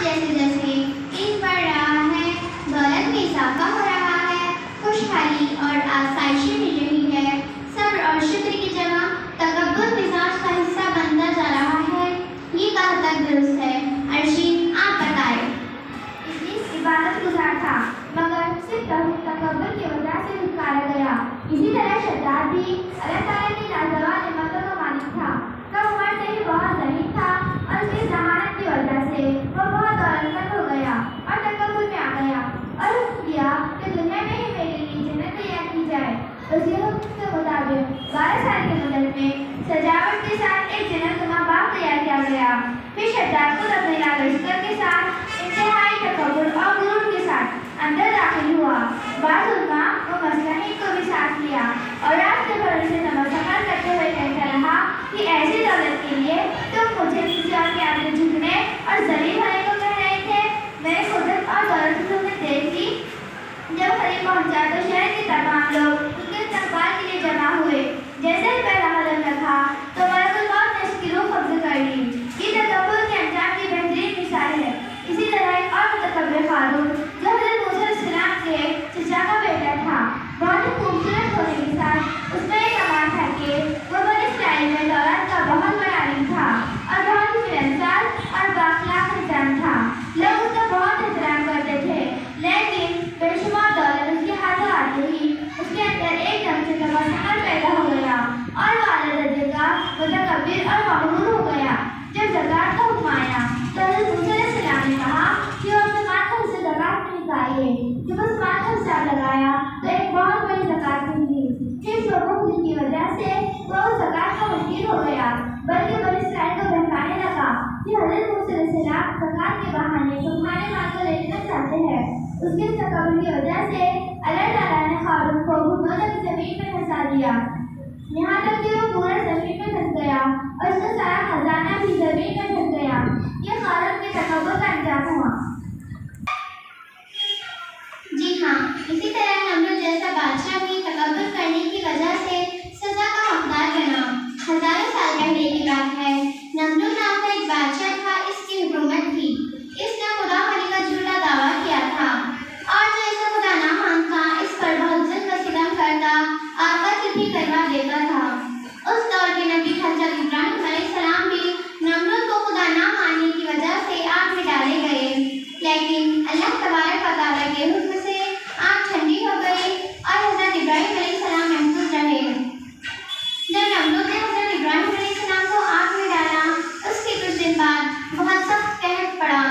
جیسے جیسے عید بڑھ رہا ہے، دولت میں اضافہ ہو رہا ہے، خوشحالی اور آسائشیں مل رہی ہے، صبر اور شکر کی جگہ تکبر مزاج کا حصہ بنتا جا رہا ہے، یہ کہاں تک درست ہے؟ ارشید آپ بتائیں۔ ابلیس عبادت گزار تھا مگر صرف تکبر کی وجہ سے دھتکارا گیا۔ اسی طرح شیطان بھی اللہ تعالیٰ کی لازوال نعمتوں کا مالک تھا۔ کم عمر سے ہی بہت غریب تھا اور اس کی ذہانت کی وجہ سے وہ بہت دولت مند ہو گیا اور تکبر میں آ گیا اور حکم دیا کہ دنیا میں ہی میرے لیے جنت تیار کی جائے۔ اس کے حکم کے مطابق 12 سال کی مدت میں سجاوٹ کے ساتھ ایک جنت نما باغ تیار کیا گیا۔ پھر شیطان خود اپنے لالچ کے ساتھ انتہائی تکبر اور غرور کے ساتھ اندر داخل ہوا۔ بعض علماء وہ مسلمین کو بھی ساتھ لیا اور رات کے بھر سے نماز سفر کرتے ہوئے کہتا رہا کہ ایسی دولت کے لیے تم مجھے کسی اور کے آگے جھکنے اور ذلیل ہونے کو کہہ رہے تھے۔ میں نے قدرت اور دولت تم نے دیکھ لی۔ جب قریب پہنچا تو شہر کے تمام لوگ اس کے استقبال کے لیے جمع ہوئے۔ جیسے ہی پہلا قدم رکھا تو ملک الموت نے اس کی روح قبض کر لی۔ یہ تکبر کے انجام کی بہترین مثال ہے۔ اسی طرح ایک اور متکبر قارون جو حضرت موسیٰ علیہ السلام کے چچا کا بیٹا تھا، بہت ہی خوبصورت ہونے کے ساتھ اس میں یہ کمال تھا کہ وہ بنی اسرائیل میں دولت کا بہت بڑا عالم تھا اور بہت ہی ملنسار اور بااخلاق انسان تھا۔ لوگ اس کا بہت احترام کرتے تھے، لیکن بے شمار دولت اس کے ہاتھوں آتے ہی اس کے اندر ایک دم سے تکبر پیدا ہو گیا اور وہ اعلیٰ درجے کا متکبر اور مغرور ہو گیا۔ جب زکوٰۃ کا حکم آیا تو حضرت موسیٰ علیہ السلام نے کہا کہ وہ اپنے مال کا حصہ زکوٰۃ میں نکالے۔ جب اس مال کا حساب لگایا تو ایک بہت بڑی زکوٰۃ ملی۔ پھر شوق کی وجہ سے وہ اس زکوٰۃ کا منکر ہو گیا، بلکہ بنی اسرائیل کو بہکانے لگا کہ حضرت موسیٰ علیہ السلام زکوٰۃ کے بہانے تمہارے مال کو لے لینا چاہتے ہیں۔ اس کے تکبر کی وجہ سے اللہ تعالیٰ نے قارون کو گھٹنوں تک زمین میں پھنسا دیا، یہاں تک کہ وہ پورا زمین میں پھنس گیا اور اس کا سارا خزانہ بھی زمین میں پھنس گیا۔ یہ قارون کے تکبر کا انجام ہوا۔ جی ہاں، اسی طرح نمرود جیسا بادشاہ بھی تکبر کرنے کی وجہ سے سزا کا حقدار بنا۔ ہزاروں سال پہلے کی بات ہے، نمرود نام کا ایک بادشاہ تھا، اس کی حکومت تھی۔ اس نے خدا ہونے کا جھوٹا دعویٰ کیا تھا اور جو اسے خدا نہ مانتا اس پر بہت ظلم و ستم کرتا اور قتل بھی کروا دیتا تھا۔ اس دور کے نبی حضرت ابراہیم علیہ السلام بھی نمرود کو خدا نہ ماننے کی وجہ سے آگ میں ڈالے گئے، لیکن اللہ تبارک و تعالیٰ کے حکم سے آگ ٹھنڈی ہو گئی اور حضرت ابراہیم علیہ السلام محفوظ رہے۔ جب نمرود نے حضرت ابراہیم علیہ السلام کو آگ میں ڈالا، اس کے کچھ دن بعد بہت سخت قحط پڑا،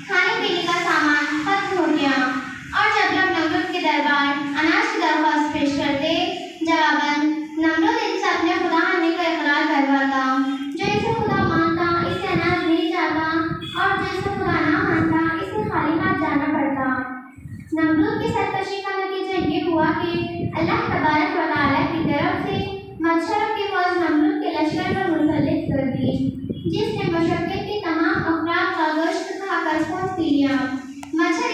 کھانے پینے کا سامان ختم ہو گیا اور جب لوگ نمرود کے دربار اناج کی درخواست پیش کرتے، جواباً نمرود ان سے اپنے خدا ہونے کا اقرار کرواتا۔ جو اسے خدا مانتا اسے اناج نہیں جاتا اور جو اسے خدا نہ مانتا اسے خالی ہاتھ جانا پڑتا۔ نمرود کی سرکشی کا نتیجہ یہ ہوا کہ اللہ تبارک و تعالیٰ کی طرف سے مچھروں کی فوج نمرود کے لشکر پر مسلط کر دی، جس نے مشقت کے تمام افراد کا گوشت کھا کر پھونس لیا۔ مچھر